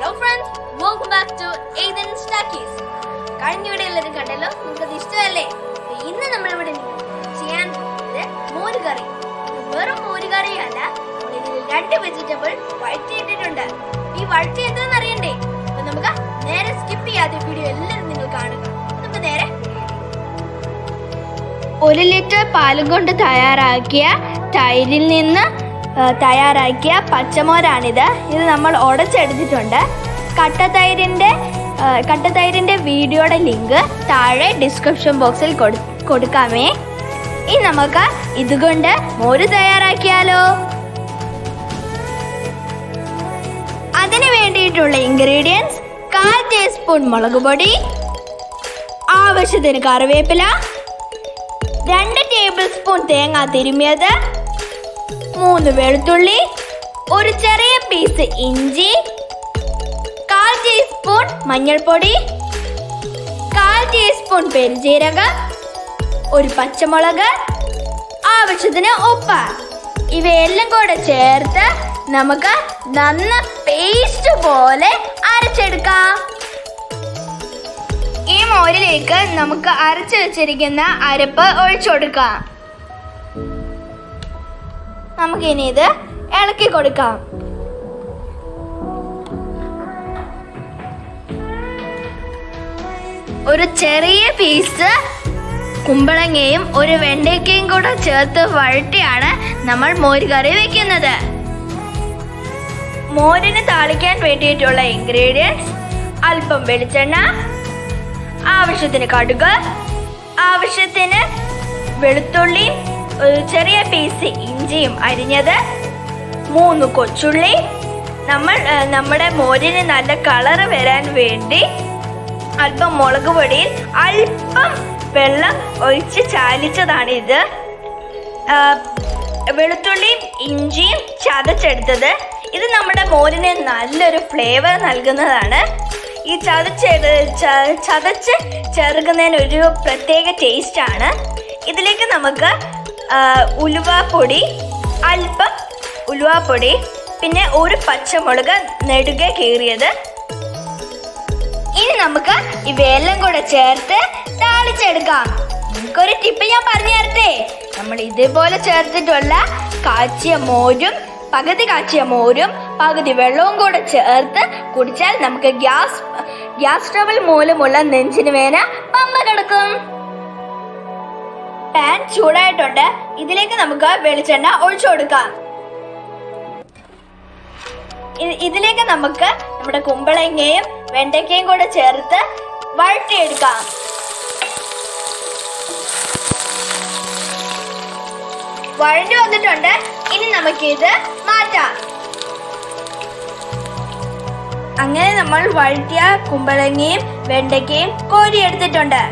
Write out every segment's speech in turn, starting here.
Hello friends, welcome back to എയ്തൻ സ്റ്റാക്കീസ്. കഴിഞ്ഞ വീഡിയോ എല്ലാവരും കണ്ടല്ലോ, നിങ്ങൾക്കത് ഇഷ്ടമല്ലേ? ഇന്ന് നമ്മളിവിടെ ചെയ്യാൻ പോകുന്നത് മോര് കറി. വെറും മോര് കറിയല്ല, ഇതിൽ 2 വെജിറ്റബിൾ വഴറ്റിയിട്ടിട്ടുണ്ട്. ഈ വഴറ്റി എന്താണെന്ന് അറിയണ്ടേ? അപ്പൊ നമുക്ക് നേരെ സ്കിപ്പ് ചെയ്യാതെ വീഡിയോ എല്ലാവരും നിങ്ങൾ കാണുക. നമുക്ക് നേരെ 1 ലിറ്റർ പാലും കൊണ്ട് തയ്യാറാക്കിയ തൈരിൽ നിന്ന് തയ്യാറാക്കിയ പച്ചമോരാണിത്. ഇത് നമ്മൾ ഉടച്ചെടുത്തിട്ടുണ്ട്. കട്ടത്തൈരിൻ്റെ വീഡിയോയുടെ ലിങ്ക് താഴെ ഡിസ്ക്രിപ്ഷൻ ബോക്സിൽ കൊടുക്കാമേ. ഇനി നമുക്ക് ഇതുകൊണ്ട് മോര് തയ്യാറാക്കിയാലോ? അതിന് വേണ്ടിയിട്ടുള്ള ഇൻഗ്രീഡിയൻസ്: 1/4 ടീസ്പൂൺ മുളക് പൊടി, ആവശ്യത്തിന് കറിവേപ്പില, 2 ടേബിൾ സ്പൂൺ തേങ്ങ തിരുമ്മിയത്, 3 വെളുത്തുള്ളി, ഒരു ചെറിയ പീസ് ഇഞ്ചി, 1/4 ടീസ്പൂൺ മഞ്ഞൾപ്പൊടി, 1/4 ടീസ്പൂൺ പെരുംജീരകം, ഒരു പച്ചമുളക്, ആവശ്യത്തിന് ഉപ്പ്. ഇവയെല്ലാം കൂടെ ചേർത്ത് നമുക്ക് നന്ന പേസ്റ്റ് പോലെ അരച്ചെടുക്കാം. ഈ മോരിലേക്ക് നമുക്ക് അരച്ചു വെച്ചിരിക്കുന്ന അരപ്പ് ഒഴിച്ചു കൊടുക്കാം. നമുക്കിനി ഇത് ഇളക്കി കൊടുക്കാം. ഒരു ചെറിയ പീസ് കുമ്പളങ്ങയും ഒരു വെണ്ടയ്ക്കയും കൂടെ ചേർത്ത് വഴറ്റിയാണ് നമ്മൾ മോര് കറി വെക്കുന്നത്. മോരിന് താളിക്കാൻ വേണ്ടിയിട്ടുള്ള ഇൻഗ്രീഡിയൻസ്: അല്പം വെളിച്ചെണ്ണ, ആവശ്യത്തിന് കടുക്, ആവശ്യത്തിന് വെളുത്തുള്ളി, ഒരു ചെറിയ പീസ് ഇഞ്ചിയും അരിഞ്ഞത്, 3 കൊച്ചുള്ളി. നമ്മുടെ മോരിന് നല്ല കളറ് വരാൻ വേണ്ടി അല്പം മുളക് പൊടിയിൽ അല്പം വെള്ളം ഒഴിച്ച് ചാലിച്ചതാണിത്. വെളുത്തുള്ളിയും ഇഞ്ചിയും ചതച്ചെടുത്തത്. ഇത് നമ്മുടെ മോരിന് നല്ലൊരു ഫ്ലേവർ നൽകുന്നതാണ്. ഈ ചതച്ച് ചേർക്കുന്നതിന് ഒരു പ്രത്യേക ടേസ്റ്റാണ്. ഇതിലേക്ക് നമുക്ക് ഉലുവാപ്പൊടി, അല്പം ഉലുവാപ്പൊടി, പിന്നെ ഒരു പച്ചമുളക് നെടുകെ കീറിയത്. ഇനി നമുക്ക് ഇവയെല്ലാം കൂടെ ചേർത്ത് താളിച്ചെടുക്കാം. നമുക്കൊരു ടിപ്പ് ഞാൻ പറഞ്ഞു തരട്ടെ. നമ്മൾ ഇതേപോലെ ചേർത്തിട്ടുള്ള പകുതി കാച്ചിയ മോരും പകുതി വെള്ളവും കൂടെ ചേർത്ത് കുടിച്ചാൽ നമുക്ക് ഗ്യാസ് ട്രബിൾ മൂലമുള്ള നെഞ്ചിന് വേദന പമ്പ കിടക്കും. പാൻ ചൂടായിട്ടുണ്ട്. ഇതിലേക്ക് നമുക്ക് വെളിച്ചെണ്ണ ഒഴിച്ചു കൊടുക്കാം. ഇതിലേക്ക് നമുക്ക് നമ്മുടെ കുമ്പളങ്ങയും വെണ്ടയ്ക്കയും കൂടെ ചേർത്ത് വഴറ്റിയെടുക്കാം. വഴണ്ടി വന്നിട്ടുണ്ട്. ഇനി നമുക്കിത് മാറ്റാം. അങ്ങനെ നമ്മൾ വഴറ്റിയ കുമ്പളങ്ങയും വെണ്ടയ്ക്കയും കോരിയെടുത്തിട്ടുണ്ട്.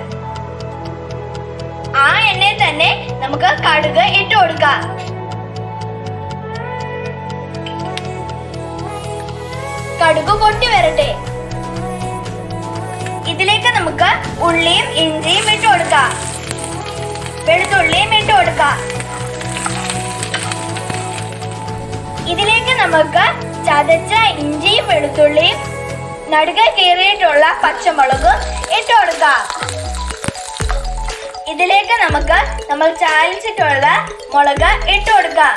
ആ എണ്ണയിൽ തന്നെ നമുക്ക് കടുക് ഇട്ട് കൊടുക്കാം. കടുക് പൊട്ടി വരട്ടെ. ഇതിലേക്ക് നമുക്ക് ഉള്ളിയും ഇഞ്ചിയും ഇട്ട് കൊടുക്കാം. വെളുത്തുള്ളിയും ഇട്ട് കൊടുക്കാം. ഇതിലേക്ക് നമുക്ക് ചതച്ച ഇഞ്ചിയും വെളുത്തുള്ളിയും നടുകെ കീറിയിട്ടുള്ള പച്ചമുളകും ഇട്ട് കൊടുക്കാം. ഇതിലേക്ക് നമുക്ക് നമ്മൾ ചാലിച്ചിട്ടുള്ള മുളക് ഇട്ട് കൊടുക്കാം.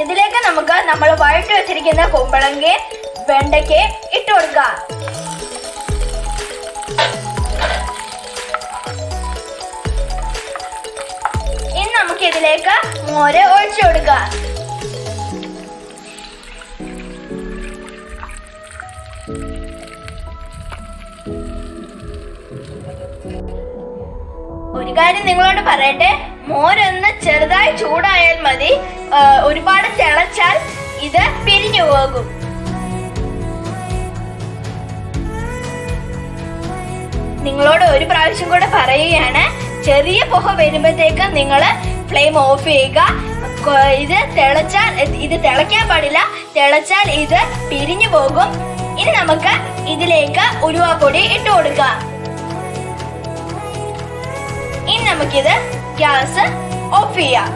ഇതിലേക്ക് നമുക്ക് നമ്മൾ വഴറ്റി വെച്ചിരിക്കുന്ന കുമ്പളങ്ങയും വെണ്ടയ്ക്കയും ഇട്ട് കൊടുക്കാം. ഇനി നമുക്ക് ഇതിലേക്ക് മോര് ഒഴിച്ചു കൊടുക്കാം. ഒരു കാര്യം നിങ്ങളോട് പറയട്ടെ, മോരൊന്ന് ചെറുതായി ചൂടായാൽ മതി. ഒരുപാട് തിളച്ചാൽ ഇത് പിരിഞ്ഞു പോകും. നിങ്ങളോട് ഒരു പ്രാവശ്യം കൂടെ പറയുകയാണ്, ചെറിയ പുക വരുമ്പോഴത്തേക്ക് നിങ്ങൾ ഫ്ലെയിം ഓഫ് ചെയ്യുക. ഇത് തിളയ്ക്കാൻ പാടില്ല. തിളച്ചാൽ ഇത് പിരിഞ്ഞു പോകും. ഇനി നമുക്ക് ഇതിലേക്ക് ഉലുവാപ്പൊടി ഇട്ട് കൊടുക്കാം. ഇനി നമുക്കിത് ഗ്യാസ് ഓഫ് ചെയ്യാം.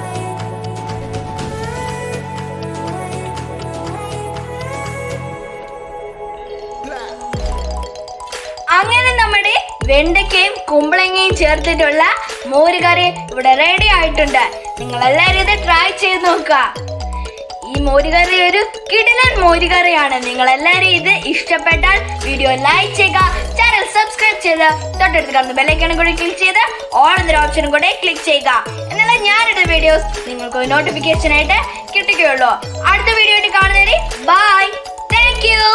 അങ്ങനെ നമ്മുടെ വെണ്ടയ്ക്കയും കുമ്പളങ്ങയും ചേർത്തിട്ടുള്ള മോരുകറി ഇവിടെ റെഡി ആയിട്ടുണ്ട്. നിങ്ങൾ എല്ലാവരും ഇത് ട്രൈ ചെയ്ത് നോക്കുക. ഈ മോരുകറി ഒരു കിടിലൻ മോരുകറിയാണ്. നിങ്ങൾ എല്ലാവരും ഇത് ഇഷ്ടപ്പെട്ടാൽ വീഡിയോ ലൈക്ക് ചെയ്യുക, ചാനൽ സബ്സ്ക്രൈബ് ചെയ്ത് തൊട്ടടുത്ത് കാണുന്ന ബെല്ലൈക്കണും കൂടി ക്ലിക്ക് ചെയ്ത് ഓൾ എന്നൊരു ഓപ്ഷനും കൂടെ ക്ലിക്ക് ചെയ്യുക. എന്നാൽ ഞാനിടുന്ന വീഡിയോസ് നിങ്ങൾക്ക് നോട്ടിഫിക്കേഷൻ ആയിട്ട് കിട്ടുകയുള്ളൂ. അടുത്ത വീഡിയോ ആയിട്ട് കാണുന്നവരെ ബൈ. Thank you.